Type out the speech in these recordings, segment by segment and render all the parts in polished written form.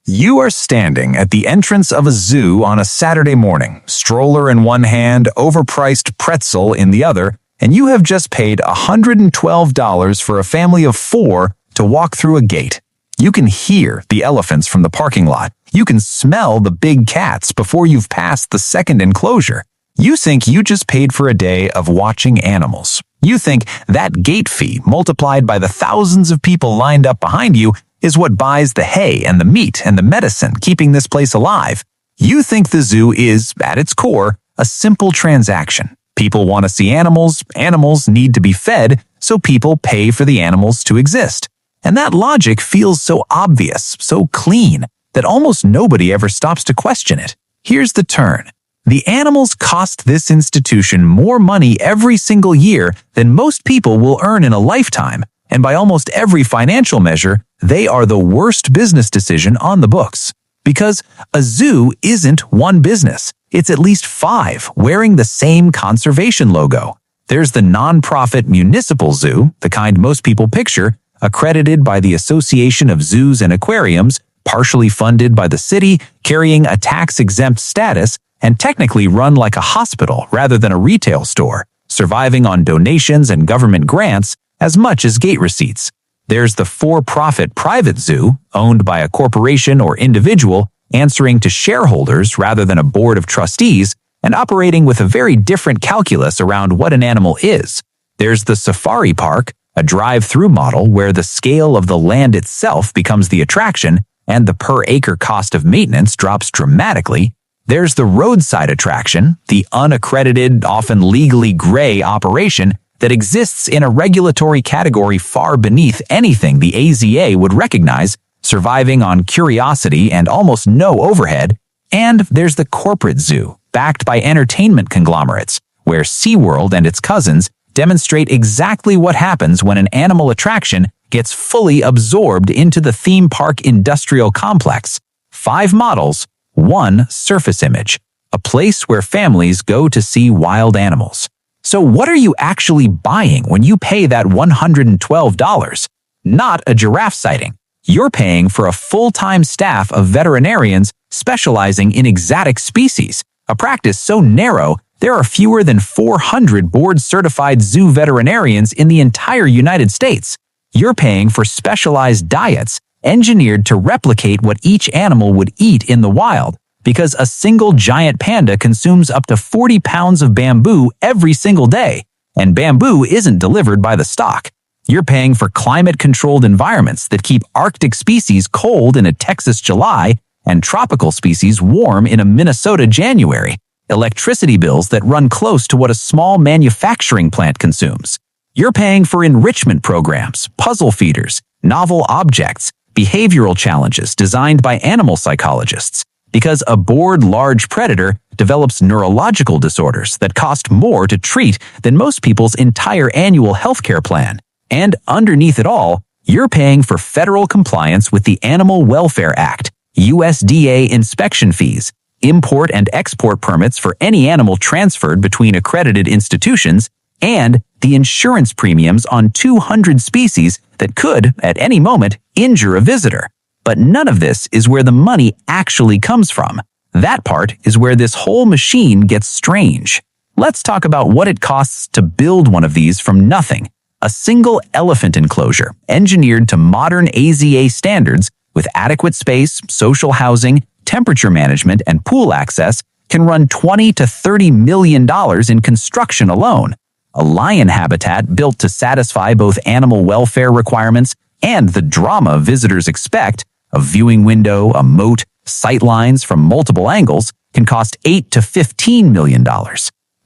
You are standing at the entrance of a zoo on a Saturday morning, stroller in one hand, overpriced pretzel in the other, and you have just paid $112 for a family of 4 to walk through a gate. You can hear the elephants from the parking lot. You can smell the big cats before you've passed the second enclosure. You think you just paid for a day of watching animals. You think that gate fee multiplied by the thousands of people lined up behind you is what buys the hay and the meat and the medicine keeping this place alive. You think the zoo is, at its core, a simple transaction. People want to see animals, animals need to be fed, so people pay for the animals to exist. And that logic feels so obvious, so clean, that almost nobody ever stops to question it. Here's the turn. The animals cost this institution more money every single year than most people will earn in a lifetime, and by almost every financial measure, they are the worst business decision on the books. Because a zoo isn't one business. It's at least 5 wearing the same conservation logo. There's the non-profit municipal zoo, the kind most people picture, accredited by the Association of Zoos and Aquariums, partially funded by the city, carrying a tax-exempt status, and technically run like a hospital rather than a retail store, surviving on donations and government grants as much as gate receipts. There's the for-profit private zoo, owned by a corporation or individual, answering to shareholders rather than a board of trustees, and operating with a very different calculus around what an animal is. There's the safari park, a drive-through model where the scale of the land itself becomes the attraction and the per-acre cost of maintenance drops dramatically. There's the roadside attraction, the unaccredited, often legally gray operation that exists in a regulatory category far beneath anything the AZA would recognize, surviving on curiosity and almost no overhead. And there's the corporate zoo, backed by entertainment conglomerates, where SeaWorld and its cousins demonstrate exactly what happens when an animal attraction gets fully absorbed into the theme park industrial complex. 5 models, 1 surface image, a place where families go to see wild animals. So what are you actually buying when you pay that $112? Not a giraffe sighting. You're paying for a full-time staff of veterinarians specializing in exotic species, a practice so narrow there are fewer than 400 board-certified zoo veterinarians in the entire United States. You're paying for specialized diets engineered to replicate what each animal would eat in the wild, because a single giant panda consumes up to 40 pounds of bamboo every single day, and bamboo isn't delivered by the stock. You're paying for climate-controlled environments that keep Arctic species cold in a Texas July and tropical species warm in a Minnesota January, electricity bills that run close to what a small manufacturing plant consumes. You're paying for enrichment programs, puzzle feeders, novel objects, behavioral challenges designed by animal psychologists, because a bored large predator develops neurological disorders that cost more to treat than most people's entire annual healthcare plan. And underneath it all, you're paying for federal compliance with the Animal Welfare Act, USDA inspection fees, import and export permits for any animal transferred between accredited institutions, and the insurance premiums on 200 species that could, at any moment, injure a visitor. But none of this is where the money actually comes from. That part is where this whole machine gets strange. Let's talk about what it costs to build one of these from nothing. A single elephant enclosure, engineered to modern AZA standards with adequate space, social housing, temperature management, and pool access, can run $20 to $30 million in construction alone. A lion habitat built to satisfy both animal welfare requirements and the drama visitors expect, a viewing window, a moat, sight lines from multiple angles, can cost $8 to $15 million.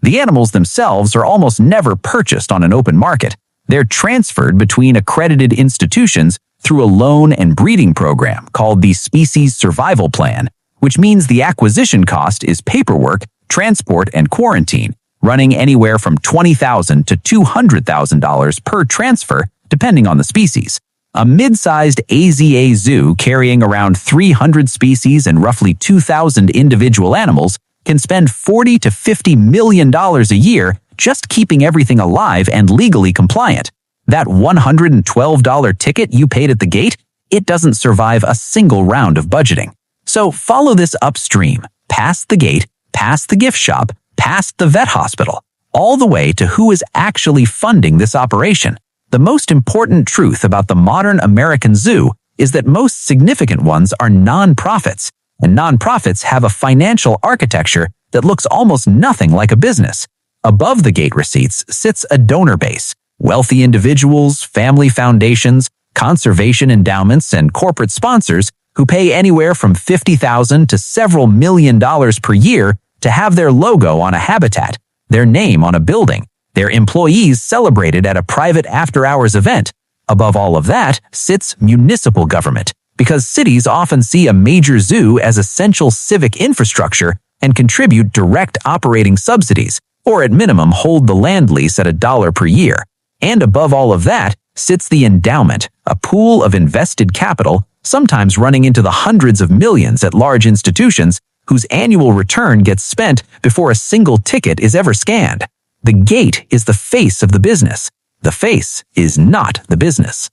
The animals themselves are almost never purchased on an open market. They're transferred between accredited institutions through a loan and breeding program called the Species Survival Plan, which means the acquisition cost is paperwork, transport, and quarantine, running anywhere from $20,000 to $200,000 per transfer, depending on the species. A mid-sized AZA zoo carrying around 300 species and roughly 2,000 individual animals can spend $40 to $50 million a year just keeping everything alive and legally compliant. That $112 ticket you paid at the gate it doesn't survive a single round of budgeting. So follow this upstream, past the gate, past the gift shop, past the vet hospital, all the way to who is actually funding this operation. The most important truth about the modern American zoo is that most significant ones are nonprofits, and nonprofits have a financial architecture that looks almost nothing like a business. Above the gate receipts sits a donor base, wealthy individuals, family foundations, conservation endowments, and corporate sponsors who pay anywhere from $50,000 to several $1,000,000 per year to have their logo on a habitat, their name on a building, their employees celebrated at a private after-hours event. Above all of that sits municipal government, because cities often see a major zoo as essential civic infrastructure and contribute direct operating subsidies, or at minimum hold the land lease at $1 per year. And above all of that sits the endowment, a pool of invested capital, sometimes running into the hundreds of millions at large institutions whose annual return gets spent before a single ticket is ever scanned. The gate is the face of the business. The face is not the business.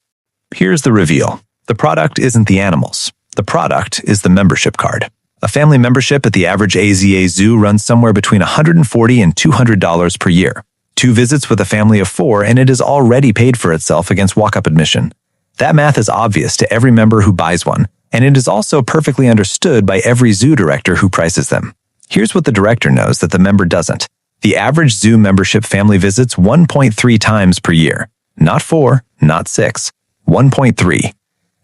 Here's the reveal. The product isn't the animals. The product is the membership card. A family membership at the average AZA zoo runs somewhere between $140 and $200 per year. 2 visits with a family of 4 and it is already paid for itself against walk-up admission. That math is obvious to every member who buys one, and it is also perfectly understood by every zoo director who prices them. Here's what the director knows that the member doesn't. The average zoo membership family visits 1.3 times per year. Not 4, not 6, 1.3.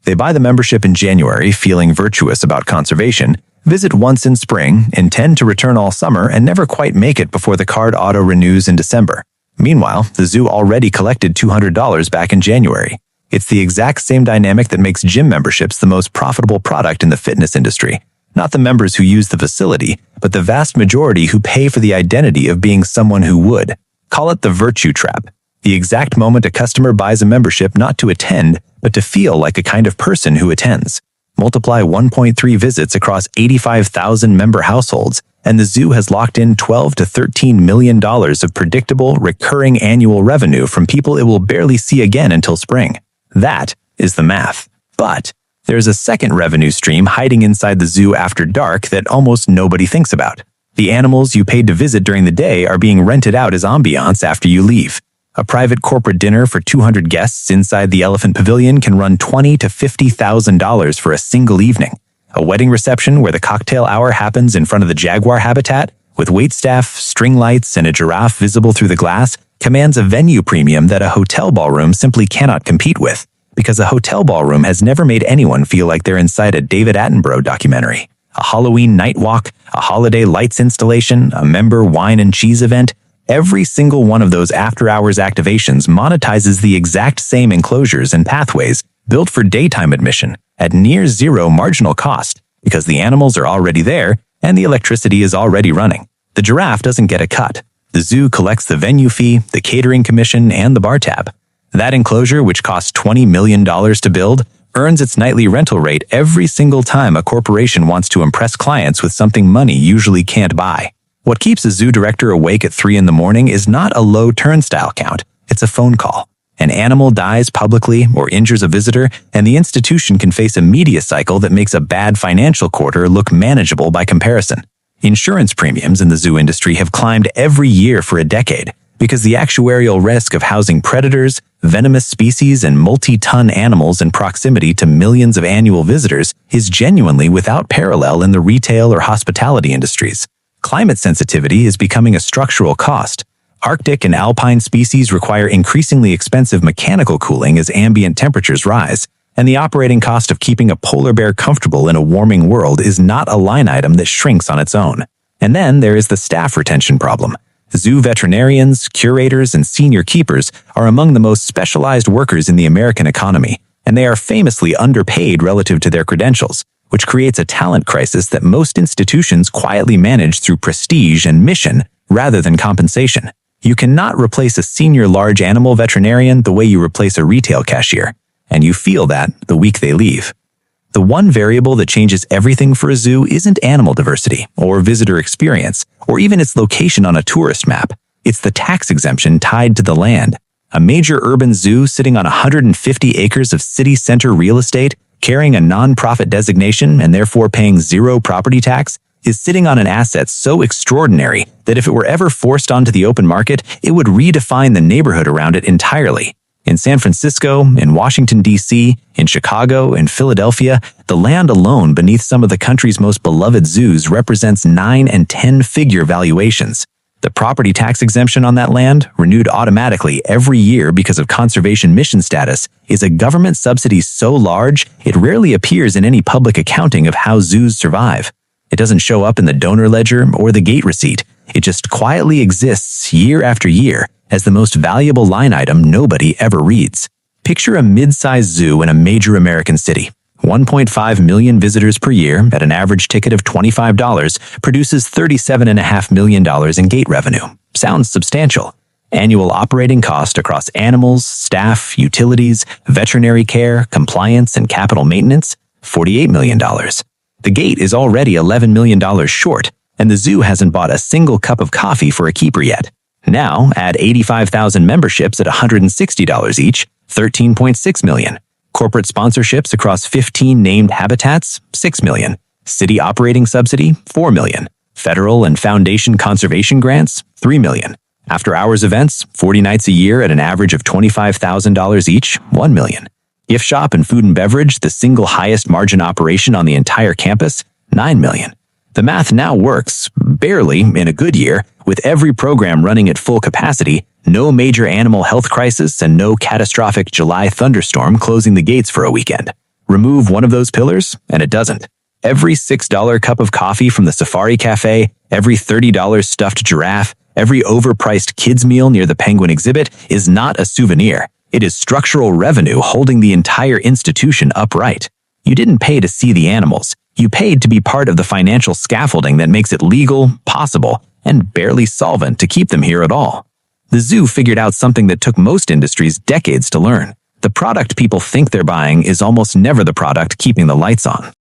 They buy the membership in January, feeling virtuous about conservation, visit once in spring, intend to return all summer, and never quite make it before the card auto-renews in December. Meanwhile, the zoo already collected $200 back in January. It's the exact same dynamic that makes gym memberships the most profitable product in the fitness industry. Not the members who use the facility, but the vast majority who pay for the identity of being someone who would. Call it the virtue trap. The exact moment a customer buys a membership not to attend, but to feel like a kind of person who attends. Multiply 1.3 visits across 85,000 member households, and the zoo has locked in $12 to $13 million of predictable, recurring annual revenue from people it will barely see again until spring. That is the math. But there's a second revenue stream hiding inside the zoo after dark that almost nobody thinks about. The animals you paid to visit during the day are being rented out as ambiance after you leave. A private corporate dinner for 200 guests inside the Elephant Pavilion can run $20,000 to $50,000 for a single evening. A wedding reception where the cocktail hour happens in front of the jaguar habitat, with waitstaff, string lights, and a giraffe visible through the glass, commands a venue premium that a hotel ballroom simply cannot compete with, because a hotel ballroom has never made anyone feel like they're inside a David Attenborough documentary. A Halloween night walk, a holiday lights installation, a member wine and cheese event, every single one of those after-hours activations monetizes the exact same enclosures and pathways built for daytime admission at near zero marginal cost, because the animals are already there and the electricity is already running. The giraffe doesn't get a cut. The zoo collects the venue fee, the catering commission, and the bar tab. That enclosure, which costs $20 million to build, earns its nightly rental rate every single time a corporation wants to impress clients with something money usually can't buy. What keeps a zoo director awake at 3 in the morning is not a low turnstile count, it's a phone call. An animal dies publicly or injures a visitor, and the institution can face a media cycle that makes a bad financial quarter look manageable by comparison. Insurance premiums in the zoo industry have climbed every year for a decade, because the actuarial risk of housing predators, venomous species, and multi-ton animals in proximity to millions of annual visitors is genuinely without parallel in the retail or hospitality industries. Climate sensitivity is becoming a structural cost. Arctic and alpine species require increasingly expensive mechanical cooling as ambient temperatures rise, and the operating cost of keeping a polar bear comfortable in a warming world is not a line item that shrinks on its own. And then there is the staff retention problem. Zoo veterinarians, curators, and senior keepers are among the most specialized workers in the American economy, and they are famously underpaid relative to their credentials, which creates a talent crisis that most institutions quietly manage through prestige and mission rather than compensation. You cannot replace a senior large animal veterinarian the way you replace a retail cashier, and you feel that the week they leave. The one variable that changes everything for a zoo isn't animal diversity, or visitor experience, or even its location on a tourist map. It's the tax exemption tied to the land. A major urban zoo sitting on 150 acres of city center real estate carrying a non-profit designation and therefore paying zero property tax, is sitting on an asset so extraordinary that if it were ever forced onto the open market, it would redefine the neighborhood around it entirely. In San Francisco, in Washington, D.C., in Chicago, in Philadelphia, the land alone beneath some of the country's most beloved zoos represents 9- and 10-figure valuations. The property tax exemption on that land, renewed automatically every year because of conservation mission status, is a government subsidy so large it rarely appears in any public accounting of how zoos survive. It doesn't show up in the donor ledger or the gate receipt. It just quietly exists year after year as the most valuable line item nobody ever reads. Picture a mid-sized zoo in a major American city. 1.5 million visitors per year at an average ticket of $25 produces $37.5 million in gate revenue. Sounds substantial. Annual operating cost across animals, staff, utilities, veterinary care, compliance, and capital maintenance, $48 million. The gate is already $11 million short, and the zoo hasn't bought a single cup of coffee for a keeper yet. Now, add 85,000 memberships at $160 each, $13.6 million. Corporate sponsorships across 15 named habitats, $6 million. City operating subsidy, $4 million. Federal and foundation conservation grants, $3 million. After-hours events, 40 nights a year at an average of $25,000 each, $1 million. Gift shop and food and beverage, the single highest margin operation on the entire campus, $9 million. The math now works, barely in a good year, with every program running at full capacity, no major animal health crisis, and no catastrophic July thunderstorm closing the gates for a weekend. Remove one of those pillars, and it doesn't. Every $6 cup of coffee from the Safari Cafe, every $30 stuffed giraffe, every overpriced kids meal near the Penguin exhibit is not a souvenir. It is structural revenue holding the entire institution upright. You didn't pay to see the animals. You paid to be part of the financial scaffolding that makes it legal, possible, and barely solvent to keep them here at all. The zoo figured out something that took most industries decades to learn. The product people think they're buying is almost never the product keeping the lights on.